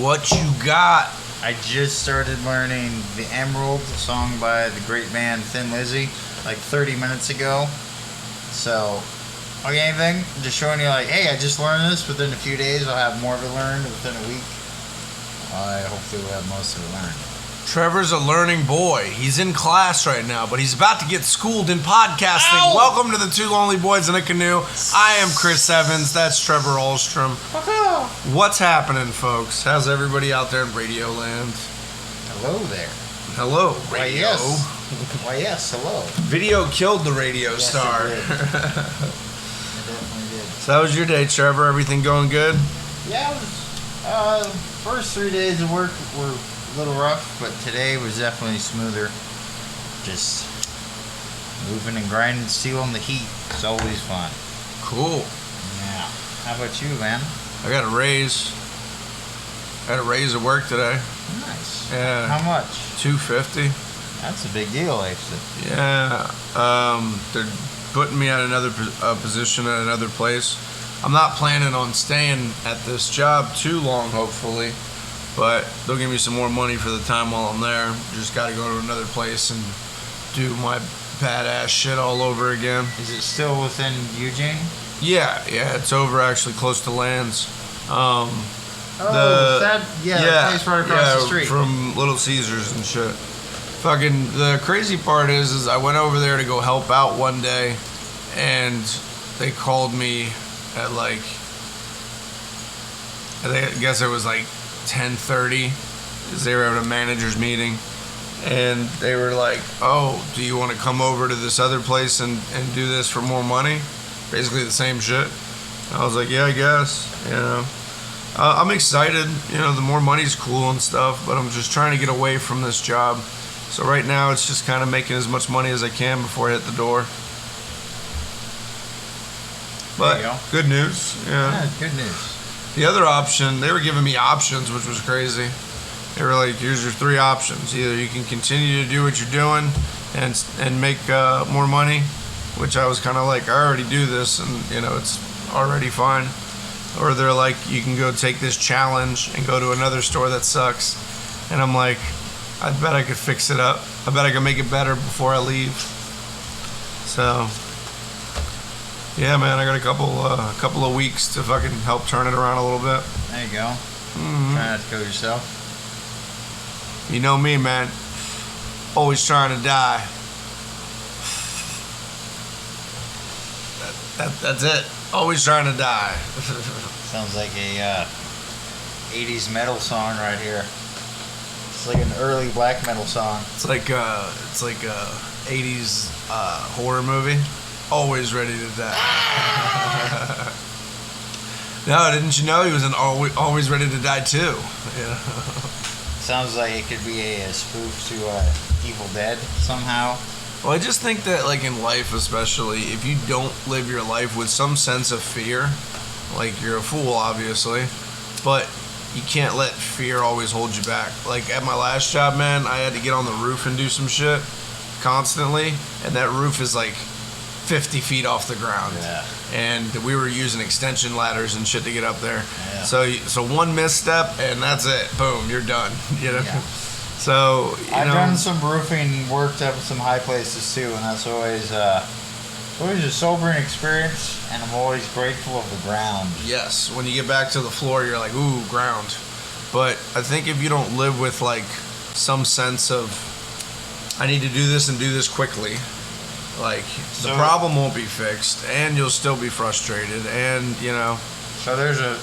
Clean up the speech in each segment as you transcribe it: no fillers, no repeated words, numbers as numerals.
What you got? I just started learning the Emerald song by the great band Thin Lizzy like 30 minutes ago. So, okay, anything? Just showing you like, hey, I just learned this. Within a few days, I'll have more of it learned. Within a week, I hopefully will have most of it learned. Trevor's a learning boy. He's in class right now, but he's about to get schooled in podcasting. Ow! Welcome to the Two Lonely Boys in a Canoe. I am Chris Evans. That's Trevor Ahlstrom. What's happening, folks? How's everybody out there in Radio Land? Hello there. Hello, Why, radio. yes. Why, yes, hello. Video killed the radio Yes, star. it did. It definitely did. So how was your day, Trevor? Everything going good? Yeah, it was, first 3 days of work were a little rough, but today was definitely smoother. Just moving and grinding steel in the heat is always fun. Cool. Yeah. How about you, man? I got a raise. I had a raise at work today. Nice. Yeah. How much? $250. That's a big deal, actually. Yeah. They're putting me at another position at another place. I'm not planning on staying at this job too long, hopefully. But they'll give me some more money for the time while I'm there. Just got to go to another place and do my badass shit all over again. Is it still within Eugene? Yeah, it's over actually close to Lands. The place right across the street. From Little Caesars and shit. Fucking, the crazy part is I went over there to go help out one day, and they called me at like, I guess it was like 10:30, because they were at a manager's meeting, and they were like, oh, do you want to come over to this other place and do this for more money? Basically the same shit. I was like, yeah, I guess, you know. I'm excited, you know, the more money's cool and stuff, but I'm just trying to get away from this job. So right now it's just kind of making as much money as I can before I hit the door. But There you go. good news, Yeah, good news. The other option, they were giving me options, which was crazy. They were like, here's your three options. Either you can continue to do what you're doing and make more money, which I was kind of like, I already do this and, you know, it's already fine. Or they're like, you can go take this challenge and go to another store that sucks. And I'm like, I bet I could fix it up. I bet I could make it better before I leave. So, yeah, man, I got a couple of weeks to fucking help turn it around a little bit. There you go. Mm-hmm. Try not to kill yourself. You know me, man. Always trying to die. That's it. Always trying to die. Sounds like a 80s metal song right here. It's like an early black metal song. It's like a 80s horror movie. Always ready to die. No, didn't you know he was in Always Ready to Die too? Yeah. Sounds like it could be a spoof to Evil Dead somehow. Well, I just think that, like, in life especially, if you don't live your life with some sense of fear, like, you're a fool, obviously, but you can't let fear always hold you back. Like, at my last job, man, I had to get on the roof and do some shit constantly, and that roof is, like, 50 feet off the ground. Yeah. And we were using extension ladders and shit to get up there. Yeah. So one misstep, and that's it. Boom, you're done. You know? Yeah. So, I've done some roofing, worked up some high places too, and that's always a sobering experience, and I'm always grateful of the ground. Yes, when you get back to the floor, you're like, ooh, ground. But I think if you don't live with, like, some sense of, I need to do this and do this quickly, like, the problem won't be fixed, and you'll still be frustrated, and, you know. So there's a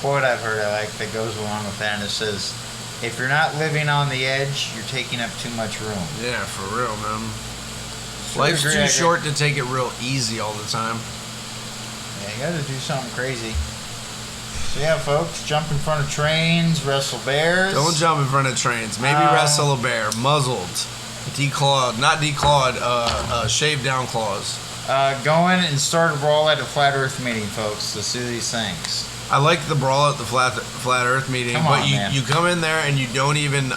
quote I've heard I like that goes along with that, and it says, if you're not living on the edge, you're taking up too much room. Yeah, for real, man. Life's too short to take it real easy all the time. Yeah, you gotta do something crazy. So yeah, folks, jump in front of trains, wrestle bears. Don't jump in front of trains. Maybe wrestle a bear. Muzzled. Declawed. Not declawed. Shaved down claws. Going and start a brawl at a flat earth meeting, folks. Let's do these things. I like the brawl at the flat earth meeting, but you come in there and you don't even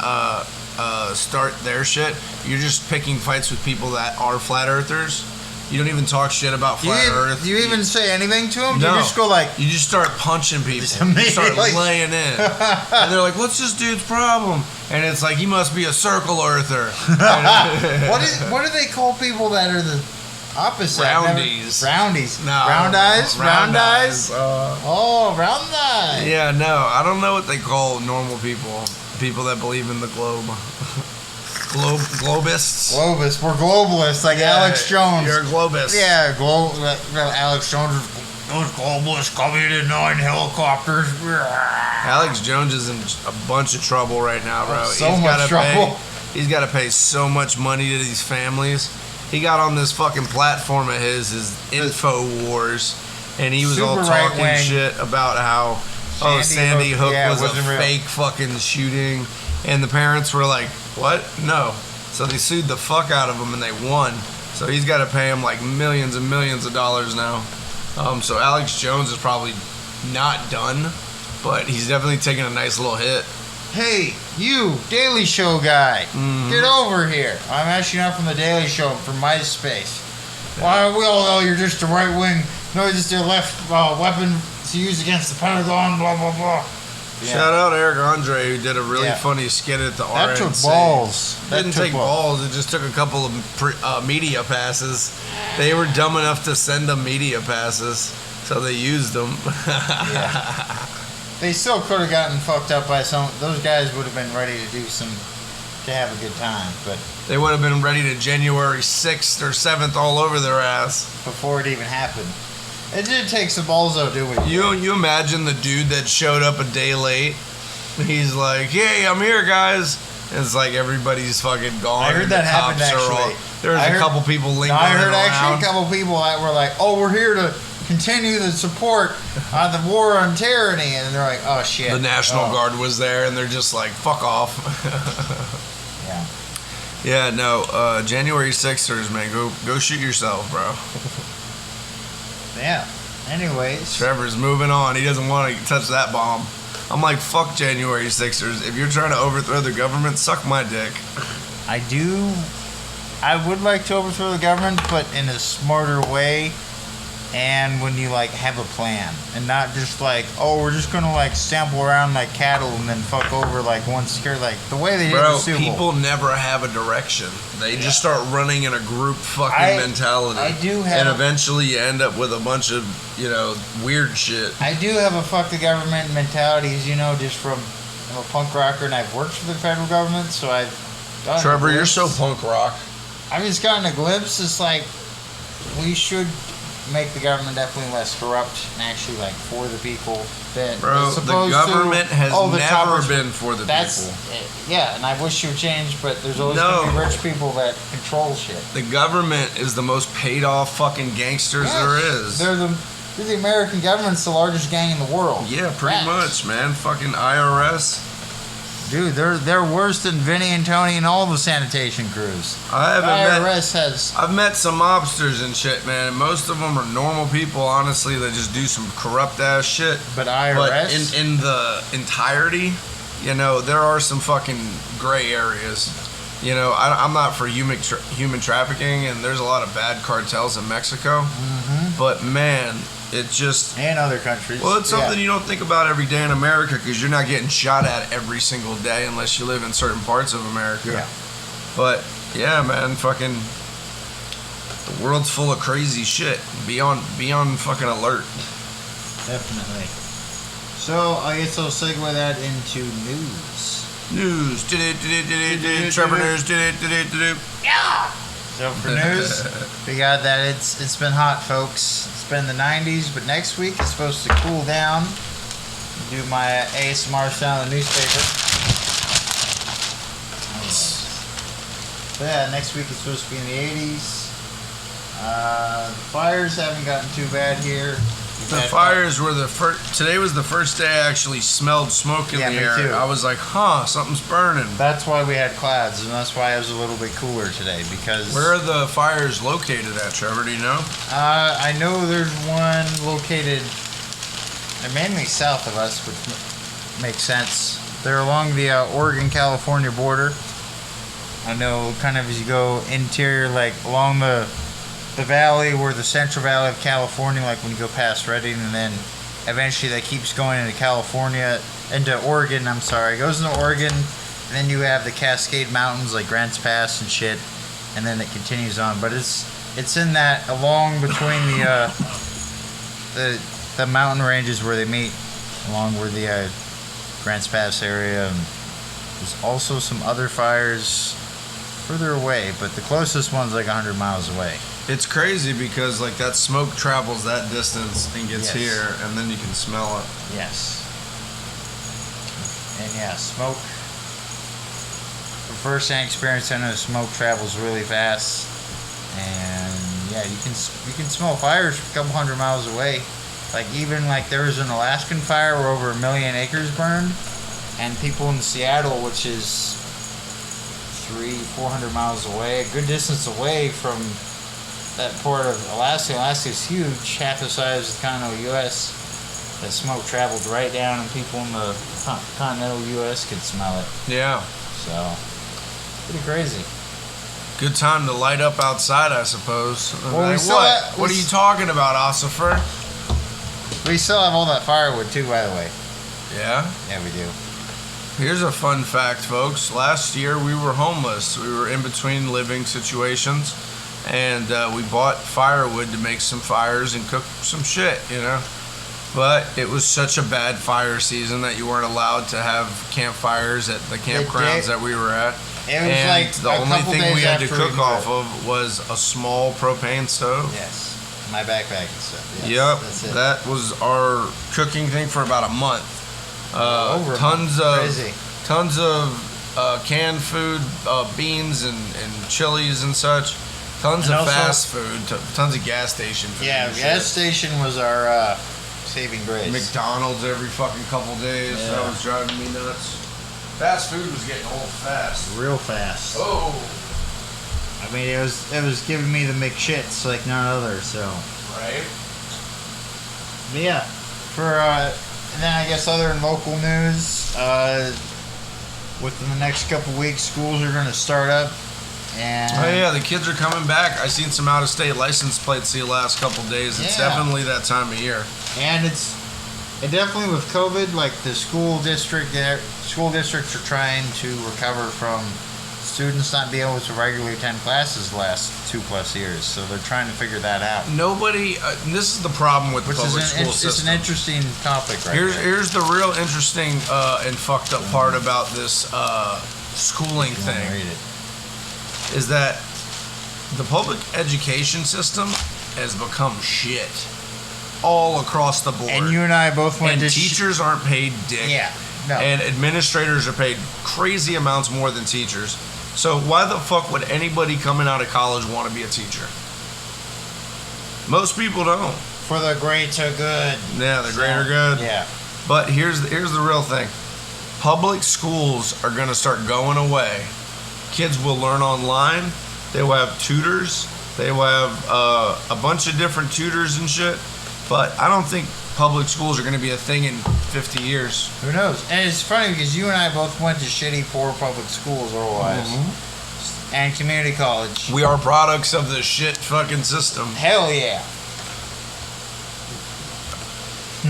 start their shit. You're just picking fights with people that are flat earthers, You don't even talk shit about flat Earth. Do you even say anything to them? Do No. you just go like... You just start punching people. Just You start immediately. laying in. And they're like, what's this dude's problem? And it's like, he must be a circle earther. What do they call people that are the opposite? Roundies. Roundies. No. Round eyes? Round eyes? Oh, round eyes. yeah, no. I don't know what they call normal people. People that believe in the globe. Globists? Globus. We're globalists, like Yeah, Alex Jones. You're a globist. Yeah, Alex Jones. Those globalists coming in 9 helicopters. Alex Jones is in a bunch of trouble right now, bro. So He's much gotta trouble. He's got to pay so much money to these families. He got on this fucking platform of his InfoWars, and he was all Super talking right-wing. shit about how Sandy Hook was a wasn't real. fake fucking shooting, and the parents were like, "What? No." So they sued the fuck out of him, and they won. So he's got to pay him like millions and millions of dollars now. So Alex Jones is probably not done, but he's definitely taking a nice little hit. Hey, you, Daily Show guy, get over here. I'm actually not from the Daily Show, I'm from MySpace. Why, we all know you're just a right wing, no, just a left weapon to use against the Pentagon, blah, blah, blah. Yeah. Shout out Eric Andre, who did a really Yeah. funny skit at the That RNC. took balls. It didn't take balls. It just took a couple of media passes. They were dumb enough to send them media passes, so they used them. Yeah. They still could have gotten fucked up by some. Those guys would have been ready to have a good time, but They would have been ready to January 6th or 7th all over their ass. before it even happened, it did take some balls though, do we? You imagine the dude that showed up a day late? He's like, "Hey, I'm here, guys." And it's like everybody's fucking gone. I heard and that the happened, cops are actually. There's I a heard- couple people No, lingering I heard around. actually a couple people that were like, "Oh, we're here to continue the support on the war on tyranny," and they're like, "Oh shit." The National Oh. Guard was there, and they're just like, "Fuck off." Yeah. Yeah, no, January 6ers, man, go shoot yourself, bro. Yeah. Anyways, Trevor's moving on. He doesn't want to touch that bomb. I'm like, fuck January 6ers. If you're trying to overthrow the government, suck my dick. I would like to overthrow the government, but in a smarter way. And when you like have a plan and not just like, oh, we're just gonna like sample around like cattle and then fuck over like one secure, like the way they did Bro, the Super Bowl. people never have a direction. They just start running in a group fucking I- mentality. I do have- And eventually you end up with a bunch of, weird shit. I do have a fuck the government mentality, as you know, just from I'm a punk rocker and I've worked for the federal government, so I've done. Trevor, a you're glimpse. so punk rock. I've just gotten a glimpse. It's like we should make the government definitely less corrupt and actually like for the people. That Bro, as the opposed government to, has oh, the never toppers- been for the That's people. yeah, and I wish it would change, but there's always No. gonna be rich people that control shit. The government is the most paid off fucking gangsters there is. They're the American government's the largest gang in the world. Yeah, pretty Facts. much, man. Fucking IRS. Dude, they're worse than Vinny and Tony and all the sanitation crews. I The haven't met. IRS has. I've met some mobsters and shit, man. And most of them are normal people, honestly, that just do some corrupt ass shit. But But IRS. in the entirety, there are some fucking gray areas. I'm not for human trafficking, and there's a lot of bad cartels in Mexico. But man, it just. and other countries. Well, it's something Yeah. you don't think about every day in America because you're not getting shot at every single day unless you live in certain parts of America. Yeah. But yeah, man, fucking the world's full of crazy shit. Be on fucking alert. Definitely. So I guess I'll segue that into news. News. Trevor news. So for news, we got that it's been hot, folks. It's been the 90s, but next week it's supposed to cool down. Do my ASMR sound in the newspaper. So yeah, next week it's supposed to be in the 80s. The fires haven't gotten too bad here. The fires were the first. Today was the first day I actually smelled smoke in Yeah, the me air. too. I was like, something's burning. That's why we had clouds, and that's why it was a little bit cooler today, because Where are the fires located at, Trevor? Do you know? I know there's one located mainly south of us, which makes sense. They're along the Oregon-California border. I know kind of as you go interior, like along the the valley, or the Central Valley of California, like when you go past Redding, and then eventually that keeps going into California, into Oregon, I'm sorry. It goes into Oregon, and then you have the Cascade Mountains, like Grants Pass and shit, and then it continues on. But it's in that, along between the mountain ranges where they meet, along where the Grants Pass area, and there's also some other fires further away, but the closest one's like 100 miles away. It's crazy because like that smoke travels that distance and gets here, and then you can smell it. Yes. And yeah, smoke. From first-hand experience, I know smoke travels really fast, and yeah, you can smell fires a couple hundred miles away. Like even like there was an Alaskan fire where over 1 million acres burned, and people in Seattle, which is 300-400 miles away, a good distance away from that part of Alaska. Alaska's huge, half the size of the continental U.S. That smoke traveled right down, and people in the continental U.S. could smell it. Yeah. So, pretty crazy. Good time to light up outside, I suppose. Well, like, what are you talking about, Ossifer? We still have all that firewood too, by the way. Yeah? Yeah, we do. Here's a fun fact, folks. Last year we were homeless. We were in between living situations, and we bought firewood to make some fires and cook some shit, you know. But it was such a bad fire season that you weren't allowed to have campfires at the campgrounds that we were at. It was and like the only thing we had to after cook off of was a small propane stove. Yes, my backpack and stuff. Yes, Yep, that's it. that was our cooking thing for about a month. Tons of canned food, beans and chilies and such. Tons of fast food, tons of gas station food. Yeah, gas station was our saving grace. McDonald's every fucking couple days. Yeah. That was driving me nuts. Fast food was getting old fast. Real fast. Oh. I mean, it was giving me the McShits like none other. So. Right. But yeah, and then I guess other than local news, within the next couple weeks, schools are going to start up. And oh yeah, the kids are coming back. I seen some out-of-state license plates the last couple days. It's definitely that time of year. And it definitely with COVID, like the school districts are trying to recover from students not being able to regularly attend classes the last 2+ years. So they're trying to figure that out. Nobody. This is the problem with the public school system. It's an interesting topic, right? Here's the real interesting and fucked up part about this schooling thing. Read it. Is that the public education system has become shit all across the board. And you and I both went to teachers aren't paid dick. Yeah, no. And administrators are paid crazy amounts more than teachers. So why the fuck would anybody coming out of college want to be a teacher? Most people don't. For the greater good. Yeah, the greater good. Yeah. But here's the real thing. Public schools are going to start going away. Kids will learn online. They will have tutors. They will have a bunch of different tutors and shit. But I don't think public schools are going to be a thing in 50 years. Who knows? And it's funny because you and I both went to shitty, poor public schools our lives. Mm-hmm. And community college. We are products of the shit fucking system. Hell yeah.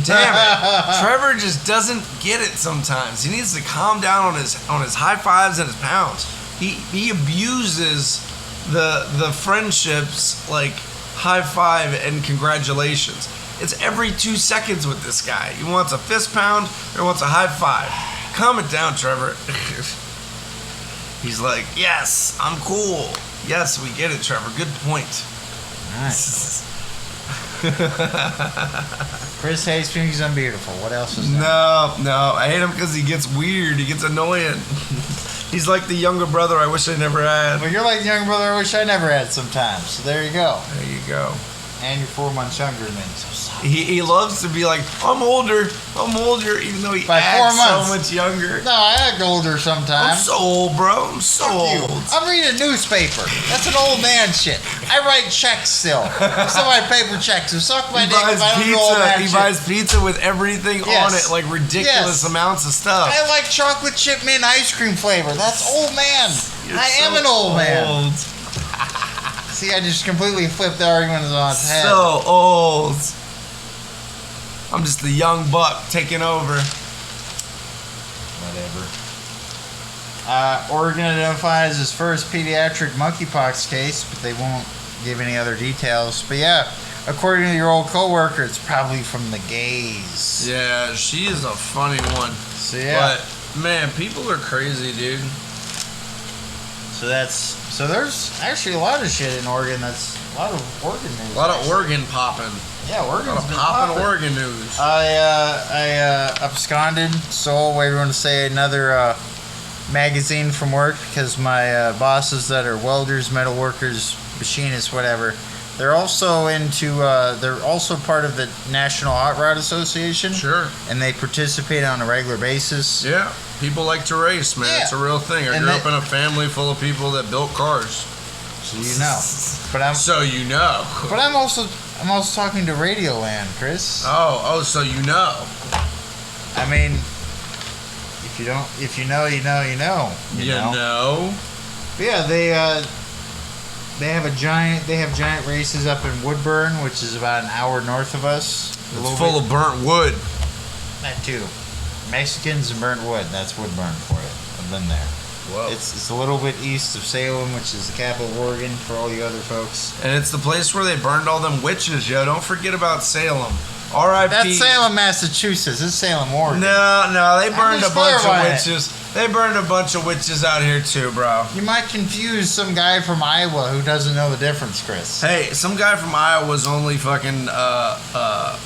Damn it. Trevor just doesn't get it sometimes. He needs to calm down on his high fives and his pounds. He abuses the friendships like high five and congratulations. It's every 2 seconds with this guy. He wants a fist pound or wants a high five. Calm it down, Trevor. He's like, yes, I'm cool. Yes, we get it, Trevor. Good point. Nice. Chris hates me because I'm beautiful. What else is there? No. I hate him because he gets weird. He gets annoying. He's like the younger brother I wish I never had. Well, you're like the younger brother I wish I never had sometimes. So there you go. There you go. And you're 4 months younger than me. So he loves to be like, I'm older, even though he by acts 4 months. so much younger. No, I act older sometimes. I'm so old, bro. I'm so old. I'm reading a newspaper. That's an old man shit. I write checks still. I still write paper checks. So suck my dick if I don't do old man shit. He buys pizza with everything on it, like ridiculous amounts of stuff. I like chocolate chip mint ice cream flavor. That's old man. I am an old man. See, I just completely flipped the argument on its head. So old. I'm just the young buck taking over. Whatever. Oregon identifies its first pediatric monkeypox case, but they won't give any other details. But yeah, according to your old coworker, it's probably from the gays. Yeah, she is a funny one. So yeah. But man, people are crazy, dude. So there's actually a lot of shit in Oregon. That's a lot of Oregon news. A lot of Oregon popping. Yeah, Oregon's A lot of been popping popping. Oregon news. I absconded, stole, whatever you want to say, another magazine from work because my bosses that are welders, metal workers, machinists, whatever, they're also they're also part of the National Hot Rod Association. Sure. And they participate on a regular basis. Yeah, people like to race, man. Yeah. It's a real thing. I grew up in a family full of people that built cars. So you know. So you know. But I'm also talking to Radioland, Chris. Oh, so you know. I mean, if you know, you know, you know. You know. But yeah, they have giant races up in Woodburn, which is about an hour north of us. It's full of burnt wood. That too. Mexicans and burnt wood. That's Woodburn for you. I've been there. Whoa. It's a little bit east of Salem, which is the capital of Oregon for all you other folks. And it's the place where they burned all them witches, yo. Don't forget about Salem. R.I.P. That's Salem, Massachusetts. This is Salem, Oregon. No, they burned a bunch of clarifying it. witches. They burned a bunch of witches out here too, bro. You might confuse some guy from Iowa who doesn't know the difference, Chris. Hey, some guy from Iowa's only fucking I'm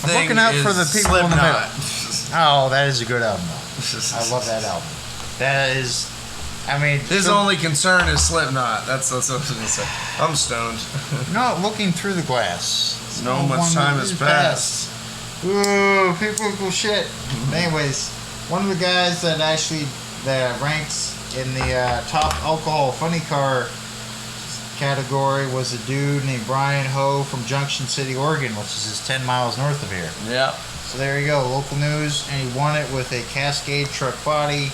thing looking out is for the people in the middle. Slipknot. Oh, that is a good album, though. I love that album. That is, I mean... His only concern is Slipknot. That's what I was gonna say. I'm stoned. Not looking through the glass. No much time has passed. Ooh, people cool shit. Anyways, one of the guys that ranks in the top alcohol funny car category was a dude named Brian Ho from Junction City, Oregon, which is just 10 miles north of here. Yeah. So there you go, local news, and he won it with a Cascade truck body,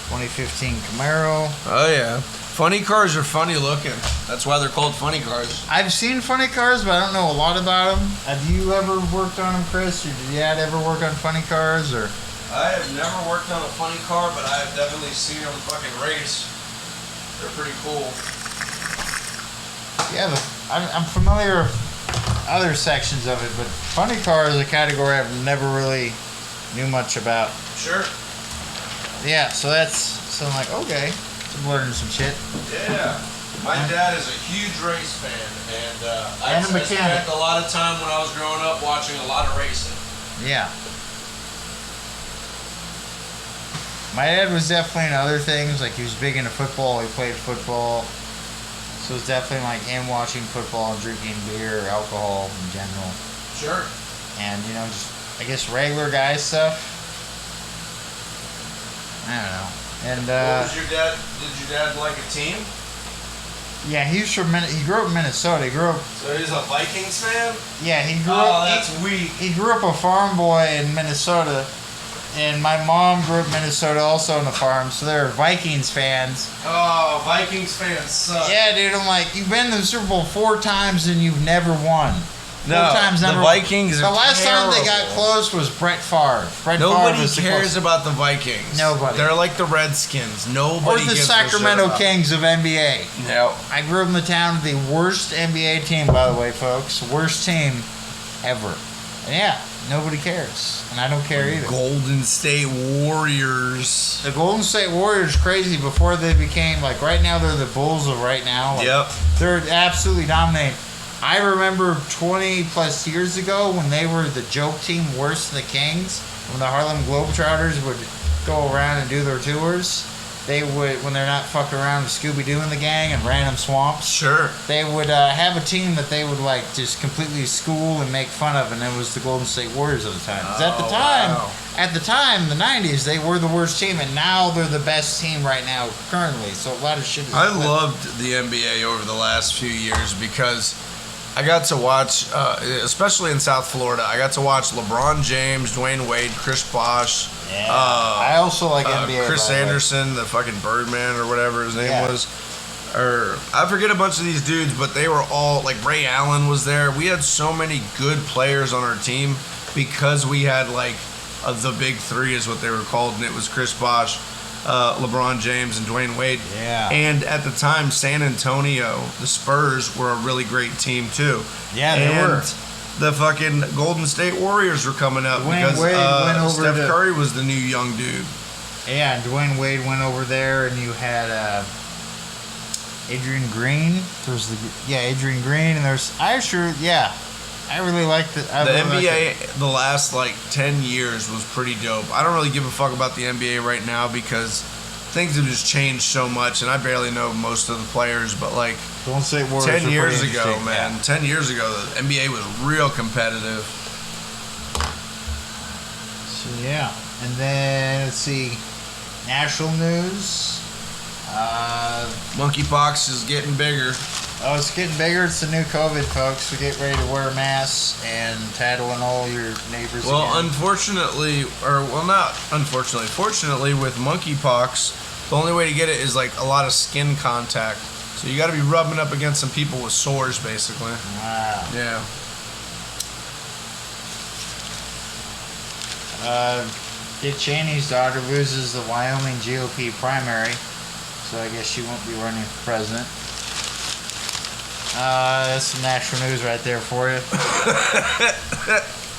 2015 Camaro. Oh yeah. Funny cars are funny looking. That's why they're called funny cars. I've seen funny cars, but I don't know a lot about them. Have you ever worked on them, Chris? Or did your dad ever work on funny cars? Or I have never worked on a funny car, but I have definitely seen them fucking race. They're pretty cool. yeah, I'm familiar with other sections of it, but funny car is a category I've never really knew much about. Sure. Yeah, so I'm like, okay, I'm learning some shit. Yeah. My dad is a huge race fan, and I And a mechanic. spent a lot of time when I was growing up watching a lot of racing. Yeah. My dad was definitely into other things, like he was big into football, he played football. So it's definitely like him watching football and drinking beer or alcohol in general. Sure. And, you know, just, I guess, regular guy stuff. I don't know. And, What was your dad? Did your dad like a team? yeah, he grew up in Minnesota. He grew up, So he's a Vikings fan? yeah, he grew Oh, up, that's weak. he grew up a farm boy in Minnesota. And my mom grew up in Minnesota also on the farm, so they're Vikings fans. Oh, Vikings fans suck. Yeah, dude, I'm like, you've been to the Super Bowl 4 times and you've never won. No, the Vikings The are last time they got terrible. close was Brett Favre. Brett Favre Nobody was the cares close- about the Vikings. Nobody. They're like the Redskins. Or Nobody the gives Sacramento a shit about. Kings of NBA. No. I grew up in the town with the worst NBA team, by the way, folks. Worst team ever. And yeah, nobody cares. And I don't care either. Golden State Warriors. The Golden State Warriors crazy before they became, like, right now they're the Bulls of right now. Like, Yep. they're absolutely dominating. I remember 20 plus years ago when they were the joke team worse than the Kings, when the Harlem Globetrotters would go around and do their tours. They would, when they're not fucking around with Scooby-Doo and the gang and random swamps, Sure. they would have a team that they would like just completely school and make fun of, and it was the Golden State Warriors at the time. 'Cause at the time, the 90s, they were the worst team, and now they're the best team right now currently. So a lot of shit is I flipped. loved the NBA over the last few years because I got to watch, especially in South Florida, I got to watch LeBron James, Dwayne Wade, Chris Bosh, Yeah. I also like NBA. Chris by the way. Anderson, the fucking Birdman or whatever his name Yeah. was. or I forget a bunch of these dudes, but they were all like Ray Allen was there. We had so many good players on our team because we had like the big three is what they were called, and it was Chris Bosh, LeBron James, and Dwayne Wade. Yeah. And at the time, San Antonio, the Spurs were a really great team too. Yeah, they were. The fucking Golden State Warriors were coming up because Wade went over Steph Curry was the new young dude. Yeah, and Dwayne Wade went over there, and you had Adrian Green. Adrian Green, and I really liked it. The NBA, the last like 10 years was pretty dope. I don't really give a fuck about the NBA right now because things have just changed so much, and I barely know most of the players, but like Golden State Warriors 10 years ago, interesting. man. Yeah. 10 years ago, the NBA was real competitive. So, yeah. And then, let's see, national news. Monkeypox is getting bigger. Oh, it's getting bigger. It's the new COVID, folks. So get ready to wear masks and tattle on all your neighbors Well, again. fortunately, with monkeypox, the only way to get it is like a lot of skin contact. So you got to be rubbing up against some people with sores, basically. Wow. Yeah. Dick Cheney's daughter loses the Wyoming GOP primary, so I guess she won't be running for president. That's some national news right there for you.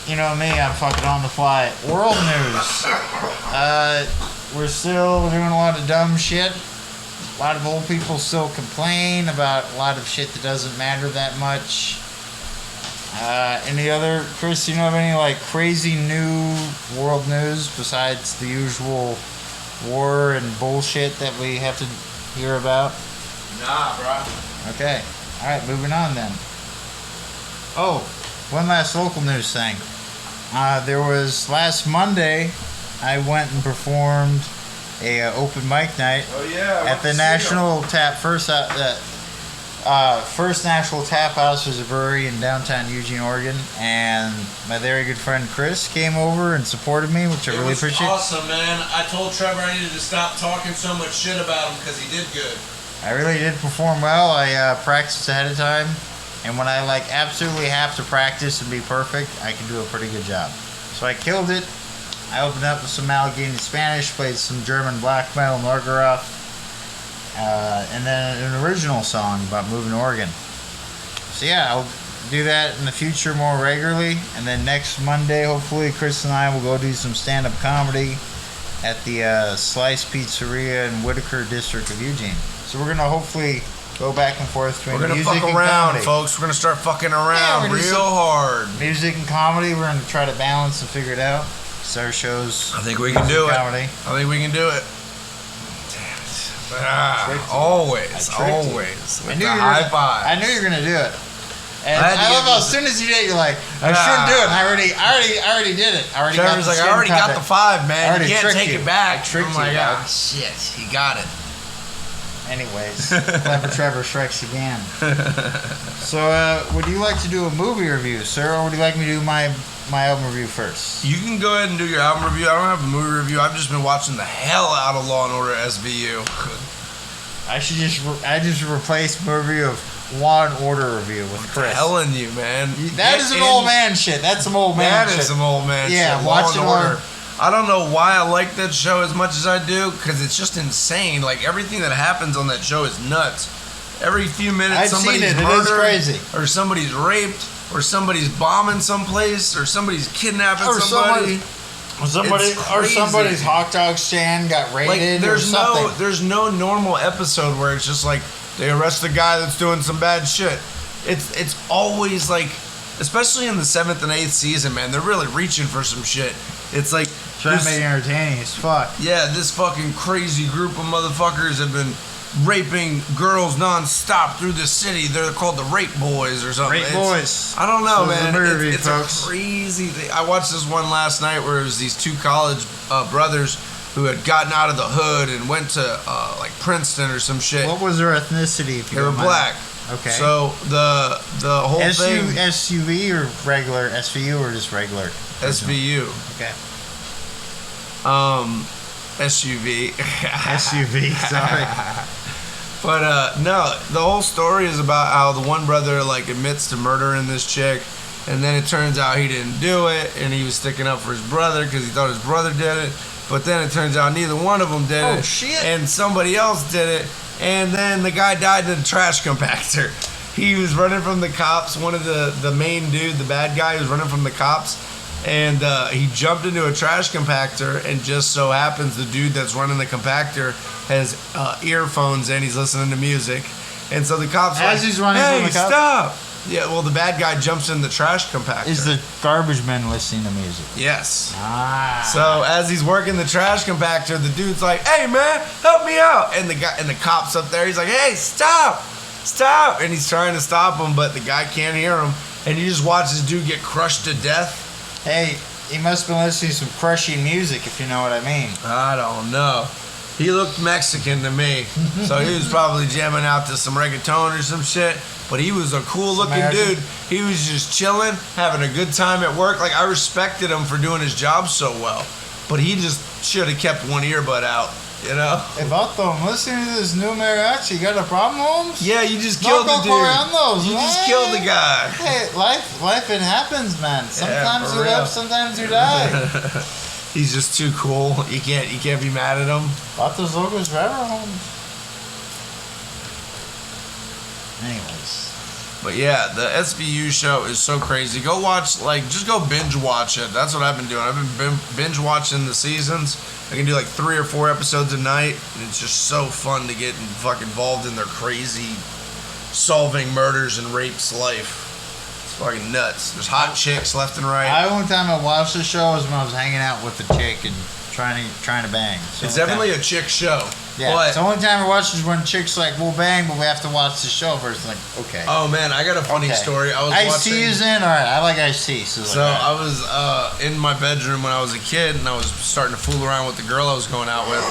You know me, I'm fucking on the fly. World news. We're still doing a lot of dumb shit. A lot of old people still complain about a lot of shit that doesn't matter that much. Any other, Chris, you know of any like crazy new world news besides the usual war and bullshit that we have to hear about? Nah, bro. Okay. Alright, moving on then. Oh, one last local news thing. There was last Monday, I went and performed a open mic night at the National First National Tap House. Was a brewery in downtown Eugene, Oregon, and my very good friend Chris came over and supported me, which I really appreciate. It was awesome, man. I told Trevor I needed to stop talking so much shit about him because he did good. I really did perform well. I practiced ahead of time, and when I like absolutely have to practice and be perfect, I can do a pretty good job. So I killed it. I opened up with some Allegheny Spanish, played some German black metal, Margaroth, and then an original song about moving to Oregon. So yeah, I'll do that in the future more regularly, and then next Monday, hopefully, Chris and I will go do some stand-up comedy at the Slice Pizzeria in Whitaker District of Eugene. So we're gonna hopefully go back and forth between music and comedy. We're gonna fuck around, folks. We're gonna start fucking around real hard. Music and comedy, we're gonna try to balance and figure it out. It's our shows. I think we can do it. Comedy. I think we can do it. Damn it. Always. I knew high five. I knew you were gonna do it. And I love how as soon as you did it, you're like, I shouldn't do it. I already did it. Trevor's like, I already got the 5, man. You can't take it back. I'm like, ah, shit, he got it. Anyways, Clever Trevor strikes again. So, would you like to do a movie review, sir, or would you like me to do my album review first? You can go ahead and do your album review. I don't have a movie review. I've just been watching the hell out of Law and Order SVU. I just replaced my review of Law and Order review with Chris. I'm telling you, man. That is some old man shit. That's some old man shit. That is some old man shit. Yeah, Law and Order. I don't know why I like that show as much as I do, because it's just insane. Like, everything that happens on that show is nuts. Every few minutes, somebody's murdered, it is crazy. Or somebody's raped, or somebody's bombing someplace, or somebody's kidnapping somebody. Or somebody's hot dog stand got raided. Like, or something. There's no normal episode where it's just like they arrest the guy that's doing some bad shit. It's always like, especially in the 7th and 8th season, man, they're really reaching for some shit. It's like, trying to make it entertaining as fuck. Yeah, this fucking crazy group of motherfuckers have been raping girls non-stop through the city. They're called the Rape Boys or something. Rape Boys. I don't know, man. It's a crazy thing. I watched this one last night where it was these two college brothers who had gotten out of the hood and went to like Princeton or some shit. What was their ethnicity? They were black. Okay. So the whole thing. SUV or regular SVU or just regular? SVU. Okay. SUV. SUV. Sorry. But no, the whole story is about how the one brother like admits to murdering this chick, and then it turns out he didn't do it, and he was sticking up for his brother because he thought his brother did it. But then it turns out neither one of them did it. Oh, shit. And somebody else did it. And then the guy died in a trash compactor. He was running from the cops. One of the main dude, the bad guy, was running from the cops. And he jumped into a trash compactor. And just so happens the dude that's running the compactor has earphones in. He's listening to music. And so the cops As he's running hey, from the cops? stop. Yeah, well, the bad guy jumps in the trash compactor. Is the garbage man listening to music? Yes. Ah. So as he's working the trash compactor, the dude's like, "Hey man, help me out!" And the cop's up there. He's like, "Hey, stop, stop!" And he's trying to stop him, but the guy can't hear him. And you just watch this dude get crushed to death. Hey, he must have been listening to some crushing music, if you know what I mean. I don't know. He looked Mexican to me, so he was probably jamming out to some reggaeton or some shit. But he was a cool looking American. dude. He was just chilling, having a good time at work. Like I respected him for doing his job so well. But he just should have kept one earbud out, you know? Hey, Vato, I'm listening to this new mariachi. You got a problem, Holmes? Yeah, you just killed the Loco dude. Coriandos, You just man. killed the guy. Hey, life it happens, man. Sometimes for you real. live, sometimes you die. He's just too cool. You can't be mad at him. Vatos locos forever, Holmes. Anyways. But yeah, the SVU show is so crazy. Go watch, just go binge watch it. That's what I've been doing. I've been binge watching the seasons. I can do 3 or 4 episodes a night, and it's just so fun to get involved in their crazy solving murders and rapes life. It's fucking nuts. There's hot chicks left and right. One time I watched the show was when I was hanging out with the chick and trying to bang. So It's definitely a chick show. yeah. But, The only time I watch is when chicks like, we'll bang, but we have to watch the show first. Like, okay. oh man, I got a funny Okay. story. I was Ice-T watching. is in? Alright, I like Ice-T. So I was in my bedroom when I was a kid, and I was starting to fool around with the girl I was going out with,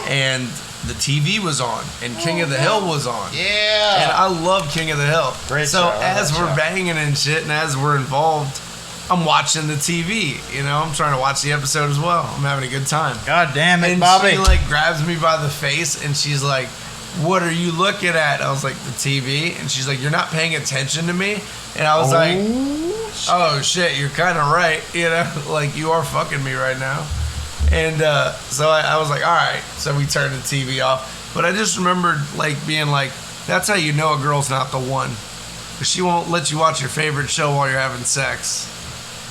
and the TV was on, and King of the Hill was on. Yeah. And I love King of the Hill. Great so show, I love as that we're show. banging and shit, and as we're involved, I'm watching the TV. You know, I'm trying to watch the episode as well. I'm having a good time. God damn it, And Bobby. she grabs me by the face, and she's like, "What are you looking at?" I was like, "The TV." And she's like, "You're not paying attention to me." And I was like, "Oh shit, you're kind of right, you know, you are fucking me right now." And so I was like, "All right." So we turned the TV off. But I just remembered being like, "That's how you know a girl's not the one, 'cause she won't let you watch your favorite show while you're having sex."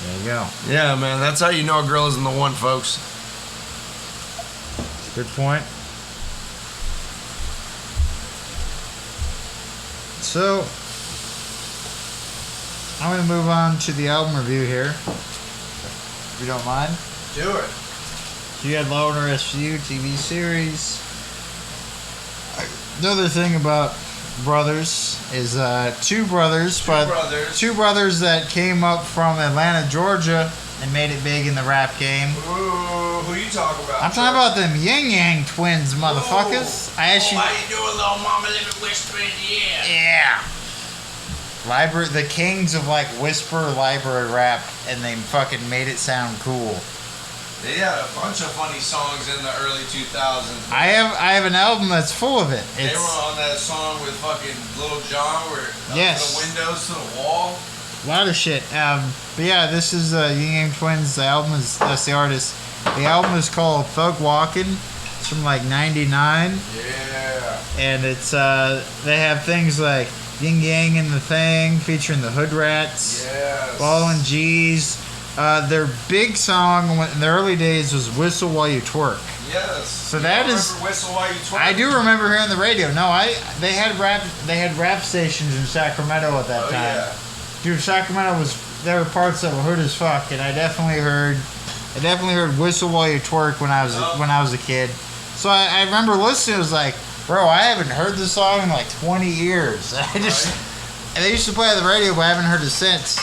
There you go. Yeah, man, that's how you know a girl isn't the one, folks. Good point. So, I'm going to move on to the album review here, if you don't mind. Do it. So you had Loner SVU TV series. Another thing about brothers is two brothers that came up from Atlanta, Georgia, and made it big in the rap game. Ooh, who you talking about? I'm talking about them Yin Yang twins, motherfuckers. I actually, How you doing, little mama? Let me whisper in the ear. yeah. Library, the kings of whisper library rap, and they fucking made it sound cool. They had a bunch of funny songs in the early 2000s. I have an album that's full of it. They were on that song with fucking Little John where Yes. the windows to the wall. A lot of shit. But yeah, this is Yin Yang Twins. The album that's the artist. The album is called Thug Walkin'. It's from 99. Yeah. And it's they have things like Yin Yang and the Thing featuring the Hood Rats, Yes. Ballin' G's. Their big song in the early days was Whistle While You Twerk. Yes. So You that don't is- remember Whistle While You Twerk? I do remember hearing the radio. No, they had rap stations in Sacramento at that Oh, time. yeah. Dude, Sacramento there were parts that were hood as fuck, and I definitely heard Whistle While You Twerk when I was a kid. So I remember listening. It was like, bro, I haven't heard this song in 20 years. And they used to play on the radio, but I haven't heard it since.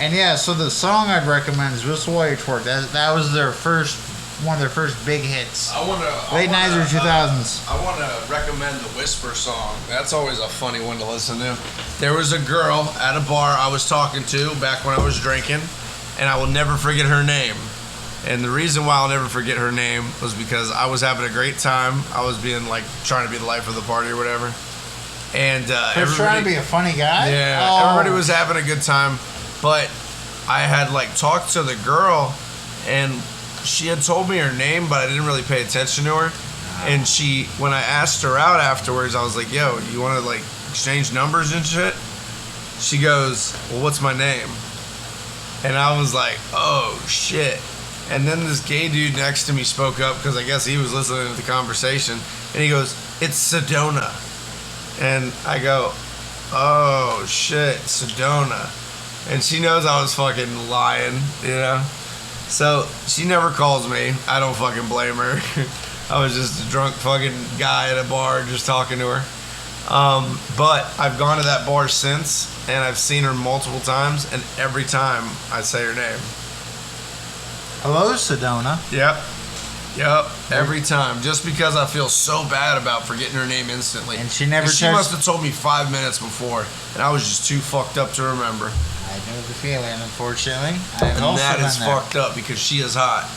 And yeah, so the song I'd recommend is Whistle While You Twerk. That was one of their first big hits. Late 90s or 2000s. I want to recommend the Whisper song. That's always a funny one to listen to. There was a girl at a bar I was talking to back when I was drinking, and I will never forget her name. And the reason why I'll never forget her name was because I was having a great time. I was being trying to be the life of the party or whatever. and He's trying to be a funny guy. Yeah, everybody was having a good time, but I had like talked to the girl, and she had told me her name, but I didn't really pay attention to her. And when I asked her out afterwards, I was like, "Yo, you want to like exchange numbers and shit?" She goes, "Well, what's my name?" And I was like, "Oh shit." And then this gay dude next to me spoke up because I guess he was listening to the conversation, and he goes, "It's Sedona." And I go, "Oh shit, Sedona." And she knows I was fucking lying, you know? So she never calls me. I don't fucking blame her. I was just a drunk fucking guy at a bar just talking to her. But I've gone to that bar since, and I've seen her multiple times, and every time I say her name. Hello, Sedona. Yep. Every time. Just because I feel so bad about forgetting her name instantly. And she never She must have told me 5 minutes before, and I was just too fucked up to remember. I know the feeling, unfortunately. And that is fucked up because she is hot.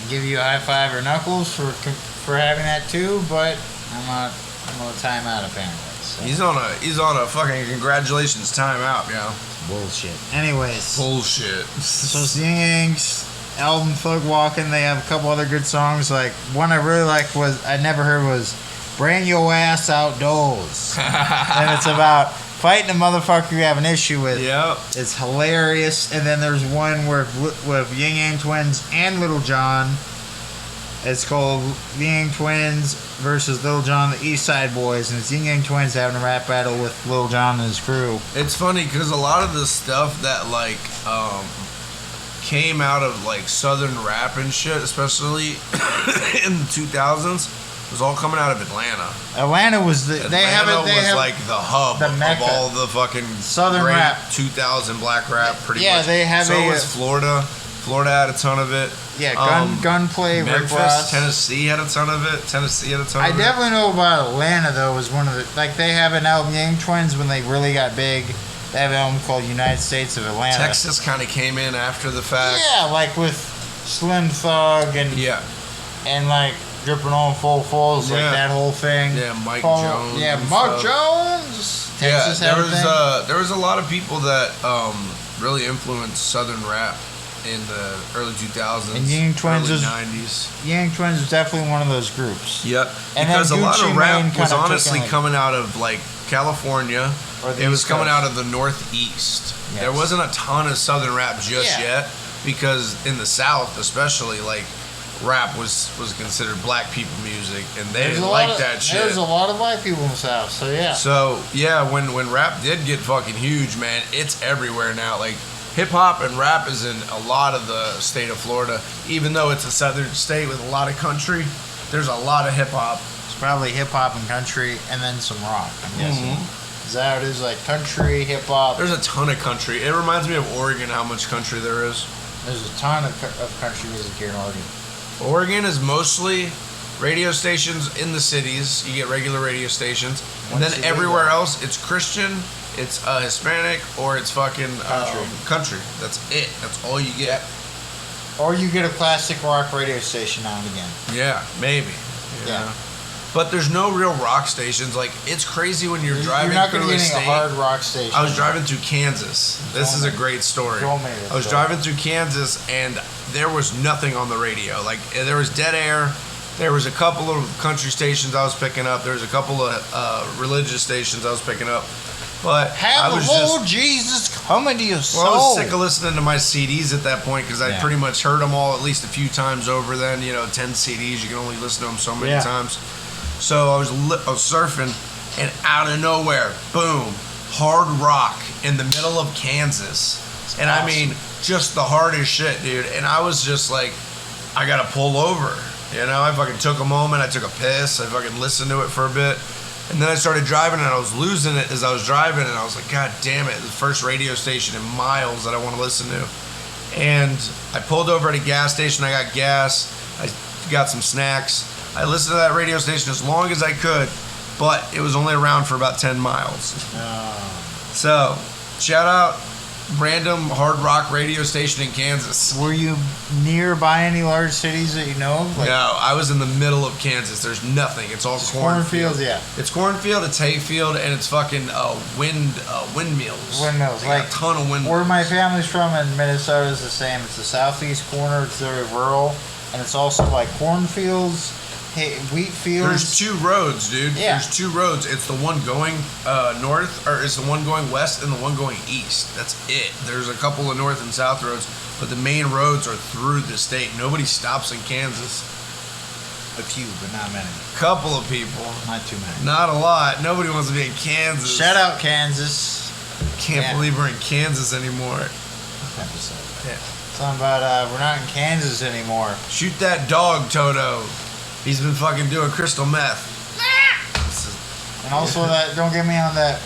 I'll give you a high five or knuckles for having that too, but I'm on a timeout apparently. So. He's on a fucking congratulations timeout, yo. Bullshit. Anyways. Bullshit. So Ying's album Thug Walking, they have a couple other good songs. Like one I really liked I never heard was Bring Your Ass Outdoors. And it's about fighting a motherfucker you have an issue with. Yep. It's hilarious. And then there's one with Ying Yang Twins and Little John. It's called Ying Yang Twins versus Little John, the East Side Boys. And it's Ying Yang Twins having a rap battle with Little John and his crew. It's funny because a lot of the stuff that like came out of like southern rap and shit, especially in the 2000s, was all coming out of Atlanta. Atlanta was the Atlanta was like the hub Mecca. of all the fucking Southern great rap, 2000 black rap. Pretty much. Yeah, they have. So was Florida. Florida had a ton of it. Yeah, Gunplay, Rick Memphis, Ross. Tennessee had a ton of it. I definitely know about Atlanta though. Was one of the they have an album, Yang Twins, when they really got big. They have an album called United States of Atlanta. Texas kind of came in after the fact. Yeah, like with Slim Thug and like Dripping on Full Falls, like that whole thing. Yeah, Mike Jones. Yeah, Mike Jones. Texas there was a lot of people that really influenced Southern rap in the early 2000s, and Yang Twins early 90s. Yang Twins was definitely one of those groups. Yep, and because a lot of rap was honestly like, coming out of like California. It was coming out of the Northeast. Yes. There wasn't a ton of Southern rap just yet, because in the South, especially, like rap was considered black people music, and they didn't like that shit. There's a lot of black people in the South, so yeah. So yeah, when rap did get fucking huge, man, it's everywhere now. Like hip hop and rap is in a lot of the state of Florida, even though it's a southern state with a lot of country. There's a lot of hip hop. It's probably hip hop and country, and then some rock, I'm guessing. Is that how it is? Like country, hip hop. There's a ton of country. It reminds me of Oregon, how much country there is. There's a ton of country music here in Oregon. Oregon is mostly radio stations in the cities. You get regular radio stations, and then everywhere else, it's Christian, it's Hispanic, or it's fucking country. That's it. That's all you get. Or you get a classic rock radio station now and again. Yeah, maybe. Yeah. But there's no real rock stations. Like, it's crazy when you're driving through a state. A hard rock station. I was driving through Kansas. This is a great story. I was driving through Kansas, and there was nothing on the radio. Like, there was dead air. There was a couple of country stations I was picking up. There was a couple of religious stations I was picking up. But have the Lord Jesus come into your soul. Well, I was sick of listening to my CDs at that point because I pretty much heard them all at least a few times over then. 10 CDs, you can only listen to them so many times. So I was surfing, and out of nowhere, boom, hard rock in the middle of Kansas. And awesome. I mean, just the hardest shit, dude. And I was just like, I gotta pull over. I fucking took a moment, I took a piss, I fucking listened to it for a bit. And then I started driving, and I was losing it as I was driving, and I was like, God damn it, the first radio station in miles that I want to listen to. And I pulled over at a gas station, I got gas, I got some snacks. I listened to that radio station as long as I could, but it was only around for about 10 miles. So, shout out random hard rock radio station in Kansas. Were you nearby any large cities that you know of? No, I was in the middle of Kansas. There's nothing. It's all cornfield. Cornfields, yeah. It's cornfield, it's hayfield, and it's fucking windmills. Windmills, Like like a ton of windmills. where my family's from in Minnesota is the same. It's the southeast corner. It's very rural, and it's also like cornfields, wheat fields. There's two roads, dude. Yeah. There's two roads. It's the one going north, or it's the one going west and the one going east. That's it. There's a couple of north and south roads, but the main roads are through the state. Nobody stops in Kansas. A few, but not many. Couple of people. Not too many. Not a lot. Nobody wants to be in Kansas. Shout out Kansas. Can't believe we're in Kansas anymore. Yeah. Something about we're not in Kansas anymore. Shoot that dog, Toto. He's been fucking doing crystal meth. And also that don't get me on that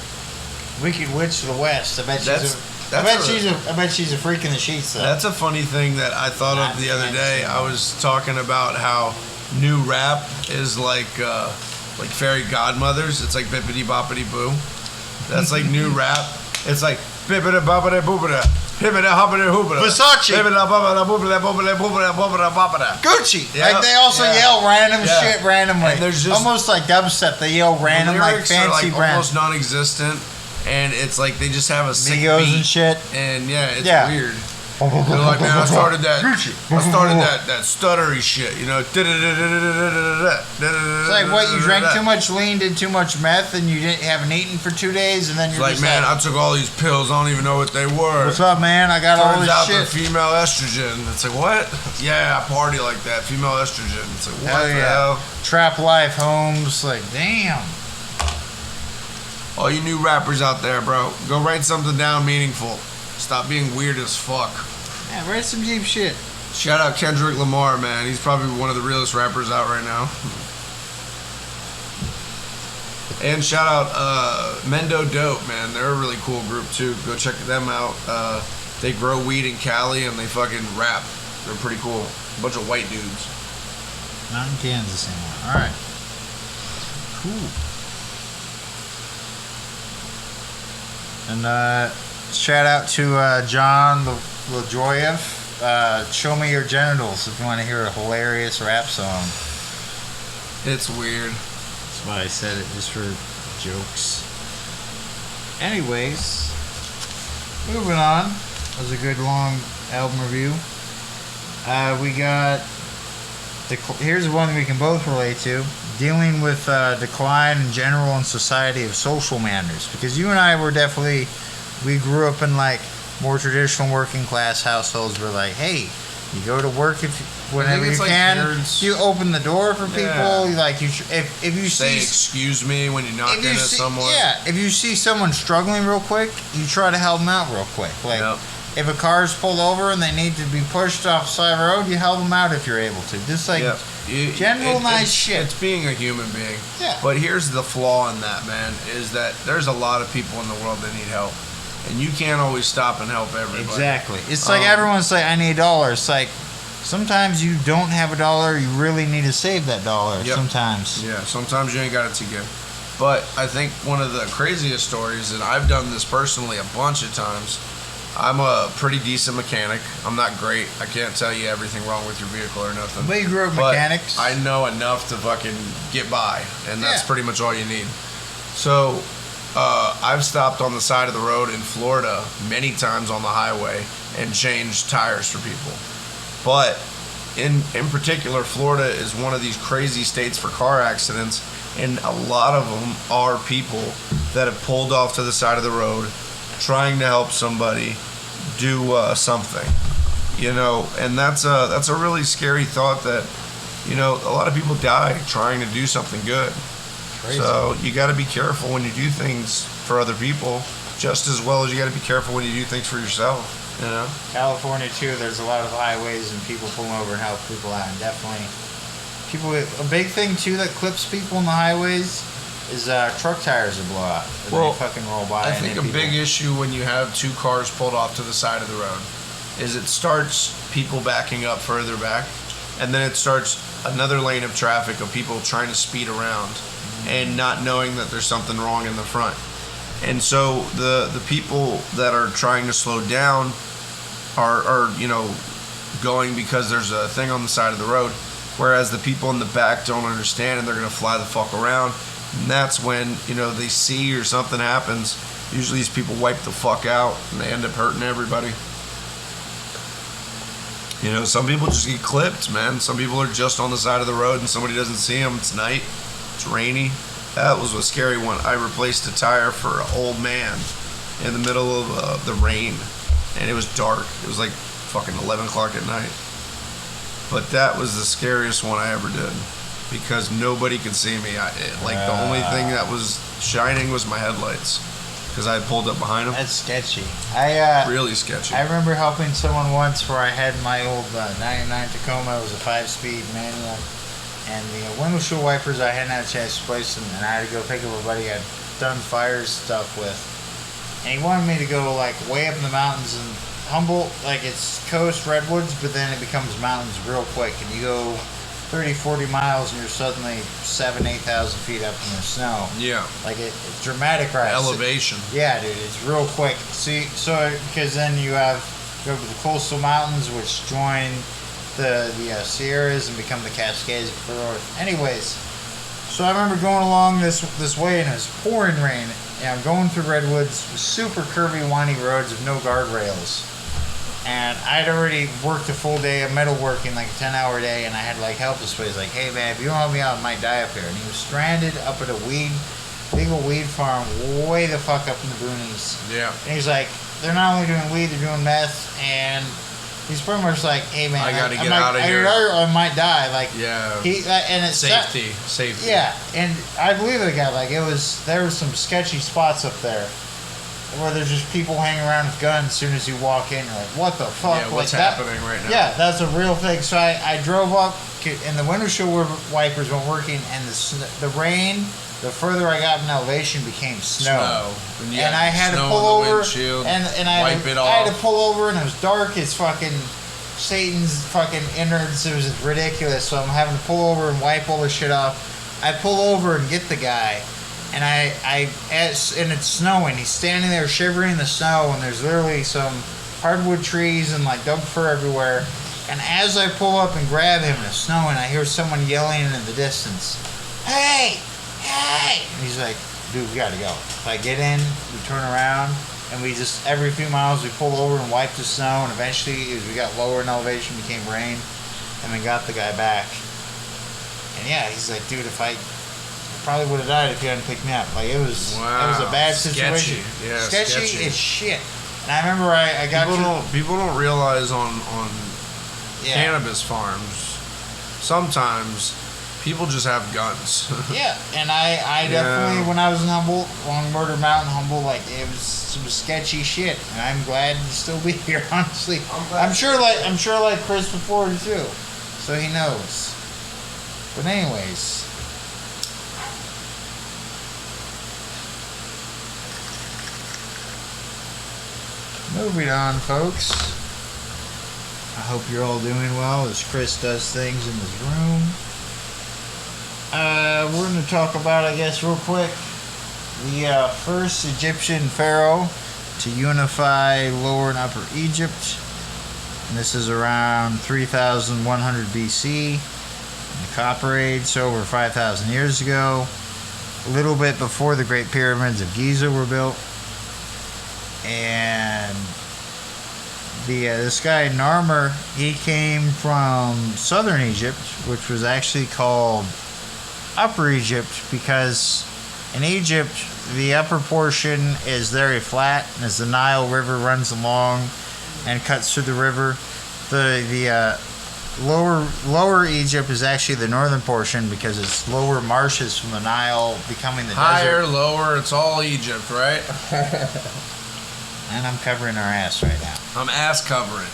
Wicked Witch of the West. I bet she's a freak in the sheets though. That's a funny thing that I thought of the other day. I was talking about how new rap is like fairy godmothers. It's like bippity boppity boo. That's like new rap. It's like bippity boppity boopity. Hippity hoppity hoopity. Versace. Bippity boppity boopity boopity boopity boopity boppity. Gucci. Yep. Like they also yell random shit randomly. And there's just, almost like dubstep. They yell random like fancy are like almost non-existent. And it's like they just have a sick Migos beat. and shit. And it's weird. They're like, man, I started that stuttery shit, you know. It's like what, you drank too much lean, did too much meth, and you haven't eaten for 2 days, and then you're like, just man, I took all these pills, I don't even know what they were. What's up, man? I got all Turns this out shit. they're female estrogen. It's like, what? Yeah, I party like that. Female estrogen. It's like, what the hell? Trap life, Holmes. Like, damn. All you new rappers out there, bro, go write something down meaningful. Stop being weird as fuck. Yeah, write some deep shit. Shout out Kendrick Lamar, man. He's probably one of the realest rappers out right now. And shout out Mendo Dope, man. They're a really cool group too. Go check them out. They grow weed in Cali and they fucking rap. They're pretty cool. A bunch of white dudes. Not in Kansas anymore. All right. Cool. And shout out to John LaJoyev. Show Me Your Genitals if you want to hear a hilarious rap song. It's weird. That's why I said it, just for jokes. Anyways, moving on. That was a good long album review. We got here's one we can both relate to. Dealing with decline in general and society of social manners. Because you and I were definitely, we grew up in like more traditional working class households. Where like, hey, you go to work whenever you can. Parents, you open the door for people. Yeah. Like if you say excuse me when you knock in at someone. Yeah, if you see someone struggling real quick, you try to help them out real quick. Like if a car's pulled over and they need to be pushed off the side of the road, you help them out if you're able to. Just like general nice shit. It's being a human being. Yeah. But here's the flaw in that, man, is that there's a lot of people in the world that need help. And you can't always stop and help everybody. Exactly. It's like everyone's like, I need $1. It's like, sometimes you don't have $1. You really need to save that $1 sometimes. Yeah, sometimes you ain't got it to give. But I think one of the craziest stories, and I've done this personally a bunch of times, I'm a pretty decent mechanic. I'm not great. I can't tell you everything wrong with your vehicle or nothing. But you grew up mechanics. I know enough to fucking get by, and that's pretty much all you need. So I've stopped on the side of the road in Florida many times on the highway and changed tires for people. But in particular, Florida is one of these crazy states for car accidents, and a lot of them are people that have pulled off to the side of the road trying to help somebody do something, you know, and that's a really scary thought that, you know, a lot of people die trying to do something good. Crazy. So you got to be careful when you do things for other people, just as well as you got to be careful when you do things for yourself. You know, California too. There's a lot of highways and people pulling over and help people out. And definitely, a big thing too that clips people on the highways is truck tires that blow out. Well, they fucking roll by. I think a big issue when you have two cars pulled off to the side of the road is it starts people backing up further back, and then it starts another lane of traffic of people trying to speed around and not knowing that there's something wrong in the front. And so the people that are trying to slow down are going because there's a thing on the side of the road, whereas the people in the back don't understand and they're gonna fly the fuck around. And that's when they see or something happens. Usually these people wipe the fuck out and they end up hurting everybody. Some people just get clipped, man. Some people are just on the side of the road and somebody doesn't see them. It's night. It's rainy. That was a scary one. I replaced a tire for an old man in the middle of the rain, and it was dark. It was like fucking 11 o'clock at night. But that was the scariest one I ever did because nobody could see me. The only thing that was shining was my headlights because I had pulled up behind them. That's sketchy. Really sketchy. I remember helping someone once where I had my old 99 Tacoma. It was a 5-speed manual. And the windshield wipers, I hadn't had a chance to place them, and I had to go pick up a buddy I'd done fire stuff with. And he wanted me to go way up in the mountains and Humboldt, it's coast redwoods, but then it becomes mountains real quick. And you go 30, 40 miles and you're suddenly 7,000, 8,000 feet up in the snow. Yeah. It's dramatic rise. Elevation. Yeah, dude, it's real quick. See, because then you go to the coastal mountains, which join the Sierras and become the Cascades for north. Anyways, so I remember going along this way and it was pouring rain, and I'm going through redwoods, super curvy, windy roads with no guardrails. And I'd already worked a full day of metalworking, a 10-hour day, and I had help this way. He's like, hey man, if you don't help me out, I might die up here. And he was stranded up at a big old weed farm way the fuck up in the boonies. Yeah. And he's like, they're not only doing weed, they're doing meth, and he's pretty much like, hey man, I gotta get out of here. I might die. Yeah. And it's safety. Yeah, and I believe the guy. There was some sketchy spots up there where there's just people hanging around with guns as soon as you walk in. You're like, what the fuck? Yeah, what's happening right now? Yeah, that's a real thing. So I drove up, and the windshield wipers weren't working, and the rain, the further I got in elevation, became snow. And I had to pull over, and I had to pull over, and it was dark. It's fucking Satan's fucking innards. It was ridiculous. So I'm having to pull over and wipe all this shit off. I pull over and get the guy, and and it's snowing. He's standing there shivering in the snow, and there's literally some hardwood trees and dug fir everywhere. And as I pull up and grab him, and it's snowing, I hear someone yelling in the distance, "Hey! Hey!" And he's like, dude, we gotta go. I get in, we turn around, and we just, every few miles, we pull over and wipe the snow, and eventually, as we got lower in elevation, became rain, and we got the guy back. And yeah, he's like, dude, I probably would have died if you hadn't picked me up. It was a bad situation. Yeah, sketchy as shit. And I remember I got people don't realize on cannabis farms, sometimes people just have guns. Yeah, and I definitely, when I was in Humboldt, on Murder Mountain, Humboldt, it was some sketchy shit, and I'm glad to still be here, honestly. I'm sure like Chris before too, so he knows. But anyways, moving on, folks. I hope you're all doing well as Chris does things in his room. We're going to talk about, I guess, real quick, the first Egyptian pharaoh to unify Lower and Upper Egypt. And this is around 3100 BC. In the Copper Age, so over 5,000 years ago. A little bit before the Great Pyramids of Giza were built. And this guy Narmer, he came from southern Egypt, which was actually called Upper Egypt, because in Egypt the upper portion is very flat, and as the Nile River runs along and cuts through the river, the lower Egypt is actually the northern portion, because it's lower marshes from the Nile becoming the higher, desert. lower, it's all Egypt, right? And I'm covering our ass right now. I'm ass covering.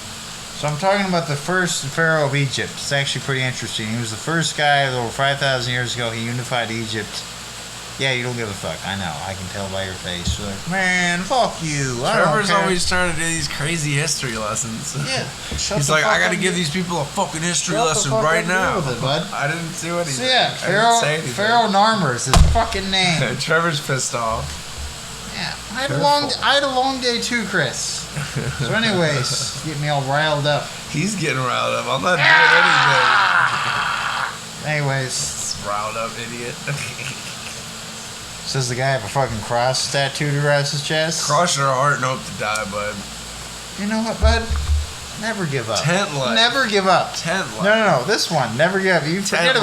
So I'm talking about the first pharaoh of Egypt. It's actually pretty interesting. He was the first guy over 5,000 years ago. He unified Egypt. Yeah, you don't give a fuck. I know. I can tell by your face. You're like, man, fuck you. Trevor's always trying to do these crazy history lessons. Yeah. He's like, I gotta give these people a fucking history lesson right now. With it, bud. I didn't do anything. So yeah, Pharaoh Narmer is his fucking name. Trevor's pissed off. Yeah. I had a long day too, Chris. So anyways, get me all riled up. He's getting riled up. I'm not doing anything. Anyways, Riled up, idiot. says the guy with a fucking cross tattooed across his chest. Cross your heart and hope to die, bud. You know what, bud? Never give up. Tent life. Never give up. Tent life. No. This one. Never give up. You forget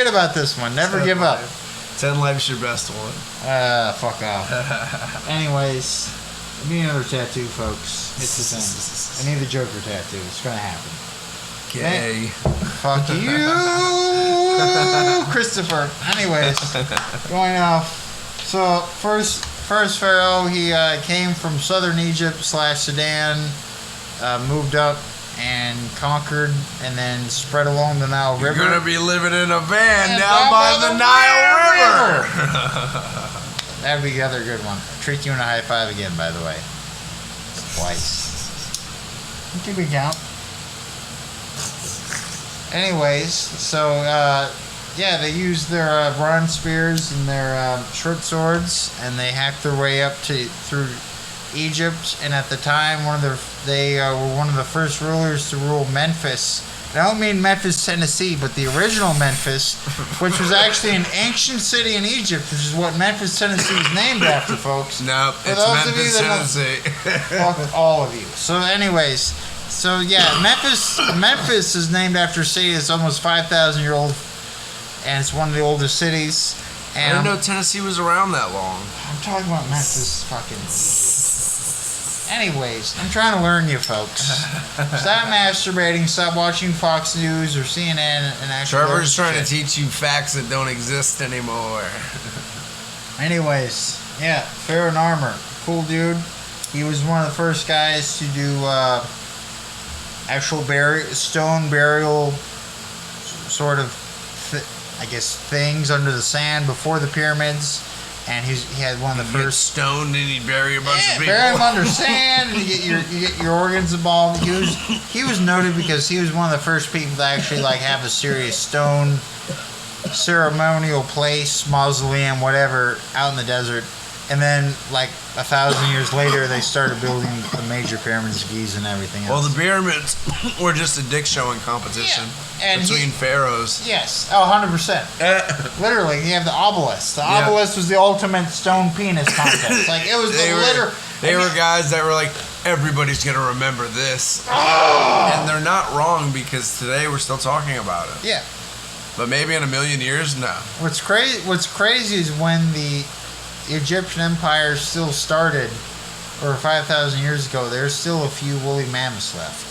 about this one. Never Tent give life. up. 10 life's your best one. Fuck off. Anyways, I need another tattoo, folks. It's the thing. I need the Joker tattoo. It's gonna happen. Gay. Fuck you, Christopher. Anyways, going off. So first Pharaoh, he came from southern Egypt / Sudan, moved up and conquered, and then spread along the Nile River. You're gonna be living in a van down by the Nile River. That'd be the other good one. Treat you in a high five again, by the way. Twice. You can count. Anyways, so they used their bronze spears and their short swords, and they hacked their way up through Egypt. And at the time, they were one of the first rulers to rule Memphis. And I don't mean Memphis, Tennessee, but the original Memphis, which was actually an ancient city in Egypt, which is what Memphis, Tennessee is named after, folks. Nope, it's Memphis, Tennessee. Fuck all of you. So, anyways. So yeah, Memphis is named after a city that's almost 5,000 years old, and it's one of the oldest cities. And I didn't know Tennessee was around that long. I'm talking about Memphis, fucking. Anyways, I'm trying to learn you folks. Stop masturbating. Stop watching Fox News or CNN and actually. Trevor's trying to teach you facts that don't exist anymore. Anyways, yeah, Pharaoh in armor, cool dude. He was one of the first guys to do. Actual stone burial sort of things under the sand before the pyramids, and he had one of the first stoned and he'd bury a bunch of people. Bury them under sand, and you get your organs involved. He was noted because he was one of the first people to actually have a serious stone ceremonial place, mausoleum, whatever, out in the desert. And then, 1,000 years later, they started building the major pyramids of Giza and everything else. Well, the pyramids were just a dick showing competition between pharaohs. Yes, 100%. Literally, you have the obelisk. The obelisk was the ultimate stone penis contest. It was They were guys that were everybody's going to remember this. And they're not wrong, because today we're still talking about it. Yeah. But maybe in a million years, no. What's crazy is when the Egyptian Empire still started, or 5,000 years ago, there's still a few woolly mammoths left.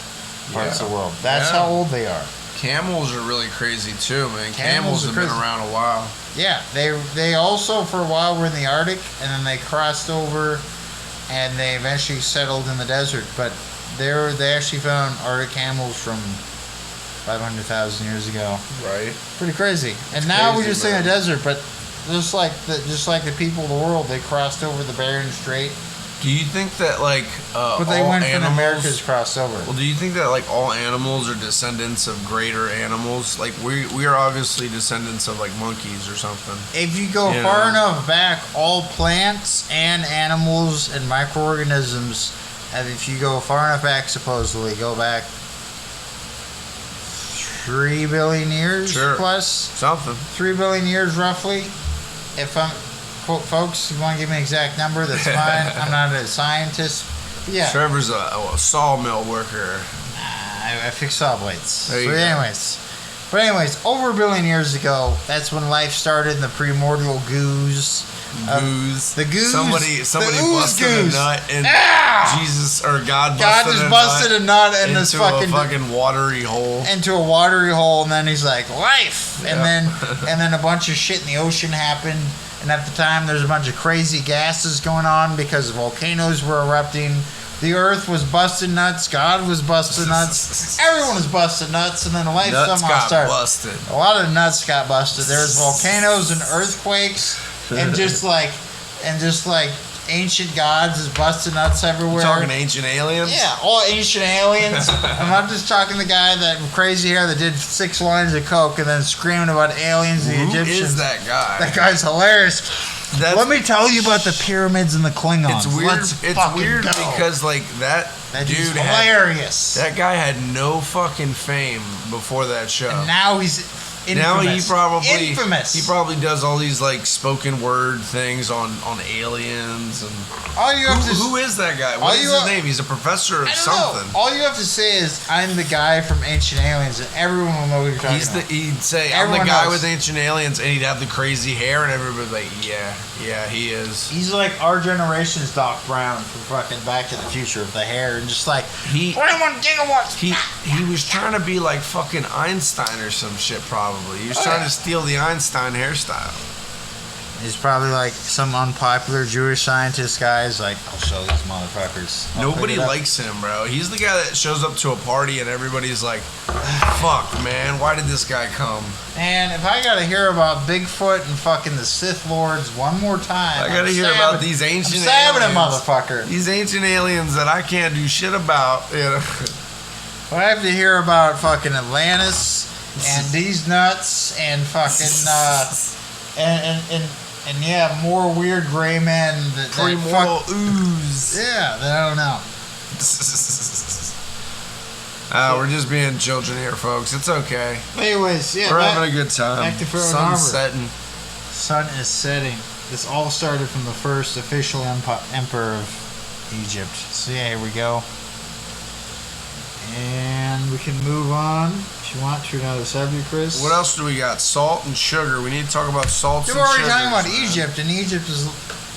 Parts of the world. That's how old they are. Camels are really crazy too, man. Camels have been around a while. Yeah, they also for a while were in the Arctic, and then they crossed over, and they eventually settled in the desert. But they actually found Arctic camels from 500,000 years ago. Right. Pretty crazy. And now we're just in the desert, but. Just like the people of the world, they crossed over the Bering Strait. Do you think that but they went from the Americas crossed over. Well, do you think that all animals are descendants of greater animals? We are obviously descendants of monkeys or something. If you go far enough back, all plants and animals and microorganisms, and if you go far enough back, supposedly go back 3 billion years plus something. 3 billion years roughly. If I'm, folks, if you want to give me an exact number, that's fine. I'm not a scientist. But yeah. Trevor's a sawmill worker. I fix saw blades. But anyways, over 1 billion years ago, that's when life started in the primordial goos. The goose. Somebody the busted goose. A nut, and Jesus or God busted a nut in this fucking watery hole. Into a watery hole, and then he's like, life, and then a bunch of shit in the ocean happened, and at the time there's a bunch of crazy gases going on because volcanoes were erupting. The earth was busted nuts. God was busted nuts. Everyone was busted nuts, and then life somehow started. Busted. A lot of nuts got busted. There was volcanoes and earthquakes. And just like ancient gods is busting nuts everywhere. You're talking ancient aliens? Yeah, all ancient aliens. I'm not just talking the guy that crazy hair that did 6 lines of coke and then screaming about aliens and the Egyptians. Who is that guy? That guy's hilarious. Let me tell you about the pyramids and the Klingons. It's weird. Let's It's fucking weird go. because like that dude dude's had, hilarious. that guy had no fucking fame before that show. And now he's Now infamous. Infamous. he probably does all these like spoken word things on aliens and All you have to who is that guy? What is his name? He's a professor of I don't something. know. All you have to say is I'm the guy from Ancient Aliens, and everyone will know who you're talking about. He'd say I'm Everyone the guy knows. with Ancient Aliens, and he'd have the crazy hair, and everybody's like, yeah, he is. He's like our generation's Doc Brown from fucking Back to the Future with the hair and just like He 21 gigawatts. he was trying to be like fucking Einstein or some shit. Probably he was trying to steal the Einstein hairstyle. He's probably like some unpopular Jewish scientist guy. He's like, I'll show these motherfuckers. Nobody likes him, bro. He's the guy that shows up to a party and everybody's like, fuck, man, why did this guy come? And if I gotta hear about Bigfoot and fucking the Sith Lords one more time, I gotta hear about these ancient I'm stabbing aliens. a motherfucker. These ancient aliens that I can't do shit about. You know? But I have to hear about fucking Atlantis and these nuts and fucking and yeah, more weird gray men that Premortal ooze. Yeah, that I don't know. We're just being children here, folks. It's okay. Anyways, yeah, We're having a good time. back to Pharaoh and Sun's Arbor. setting. Sun is setting. This all started from the first official emperor of Egypt. So yeah, here we go. And we can move on if you want to another subject, Chris. What else do we got? Salt and sugar. We need to talk about salts We're and already sugars, talking about man. Egypt, and Egypt is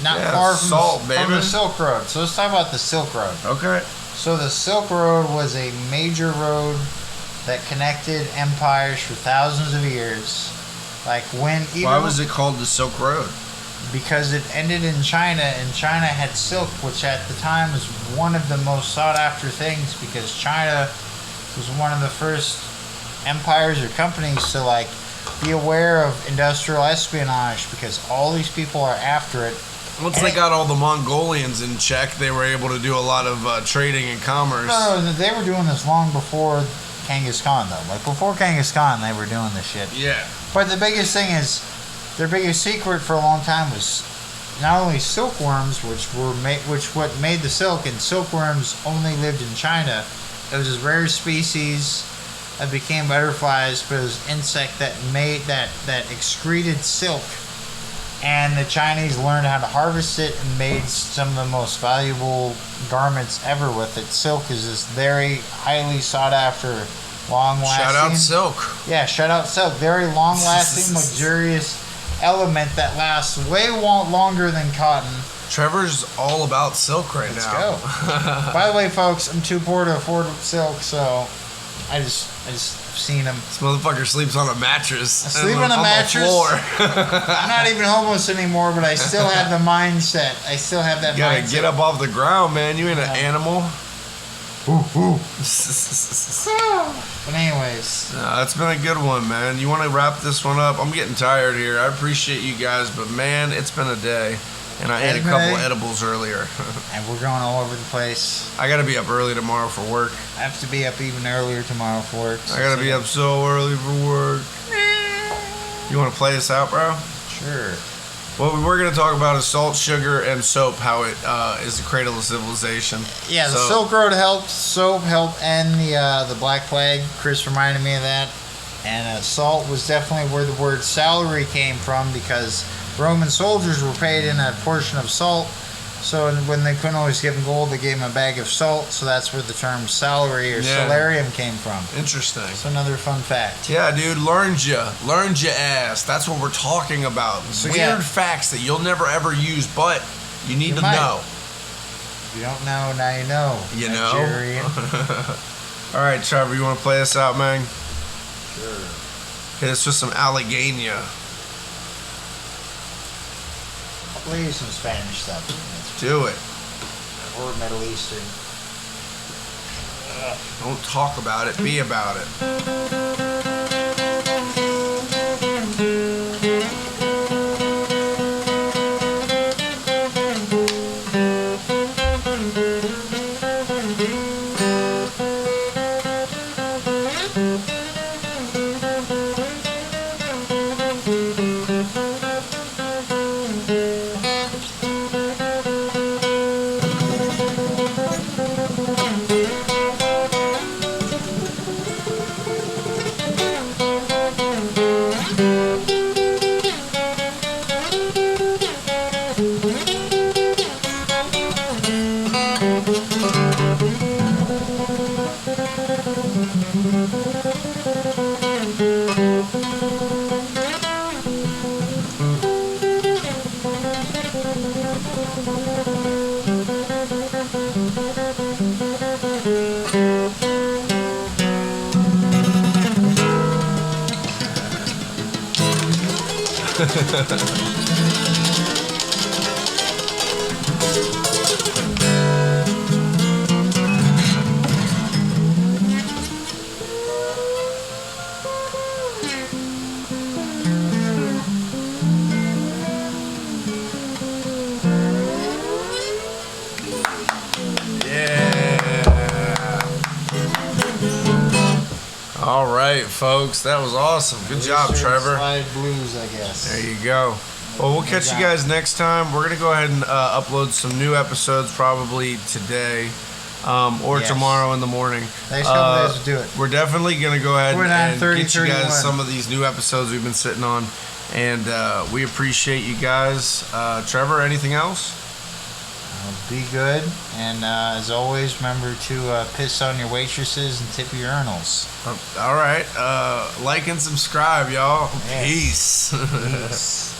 not Yeah, far from, salt, from baby. the Silk Road. So let's talk about the Silk Road. Okay. So the Silk Road was a major road that connected empires for thousands of years. Like Why was it called the Silk Road? Because it ended in China, and China had silk, which at the time was one of the most sought after things, because China was one of the first empires or companies to like be aware of industrial espionage, because all these people are after it. Once they got all the Mongolians in check, they were able to do a lot of trading and commerce. No, they were doing this long before Genghis Khan, though. Like before Genghis Khan, they were doing this shit. Yeah. But the biggest thing is, their biggest secret for a long time was not only silkworms, which what made the silk, and silkworms only lived in China. It was this rare species that became butterflies, but it was an insect that excreted silk. And the Chinese learned how to harvest it and made some of the most valuable garments ever with it. Silk is this very highly sought after, long-lasting. Shout out silk. Yeah, shout out silk. Very long-lasting, luxurious element that lasts way longer than cotton. Trevor's all about silk right Let's now. go. By the way, folks, I'm too poor to afford silk, so I just seen him. This motherfucker sleeps on a mattress. I sleep on a mattress. The floor. I'm not even homeless anymore, but I still have the mindset. I still have that You gotta mindset. get up off the ground, man. You ain't an animal. But anyways, It's been a good one, man. You want to wrap this one up? I'm getting tired here. I appreciate you guys, but man, it's been a day. And I ate a couple edibles earlier. and we're going all over the place. I gotta be up early tomorrow for work. I have to be up even earlier tomorrow for work. I gotta be up so early for work. You want to play this out, bro? Sure. What we were going to talk about is salt, sugar, and soap, how it is the cradle of civilization. Yeah, the Silk Road helped, soap helped end the Black Plague. Chris reminded me of that. And salt was definitely where the word salary came from, because Roman soldiers were paid in a portion of salt. So when they couldn't always give them gold, they gave them a bag of salt. So that's where the term salary or salarium came from. Interesting. That's another fun fact. Yeah, dude, learned ya ass. That's what we're talking about. So, Weird facts that you'll never ever use, but you need to know. If you don't know, now you know. You know? Nigerian. All right, Trevor, you want to play us out, man? Sure. Hit us with some Alleghania. I'll play you some Spanish stuff. Do it. Or Middle Eastern. Don't talk about it, be about it. All right, folks, that was awesome. Good job, Trevor. Slide blues, I guess. There you go. Well, we'll catch you guys next time. We're going to go ahead and upload some new episodes probably today or tomorrow in the morning. Next couple days to do it. We're definitely going to go ahead and 30, get you 31. guys some of these new episodes we've been sitting on. And we appreciate you guys. Trevor, anything else? Be good. And as always, remember to piss on your waitresses and tip your urinals. All right. Like and subscribe, y'all. Yes. Peace. Peace.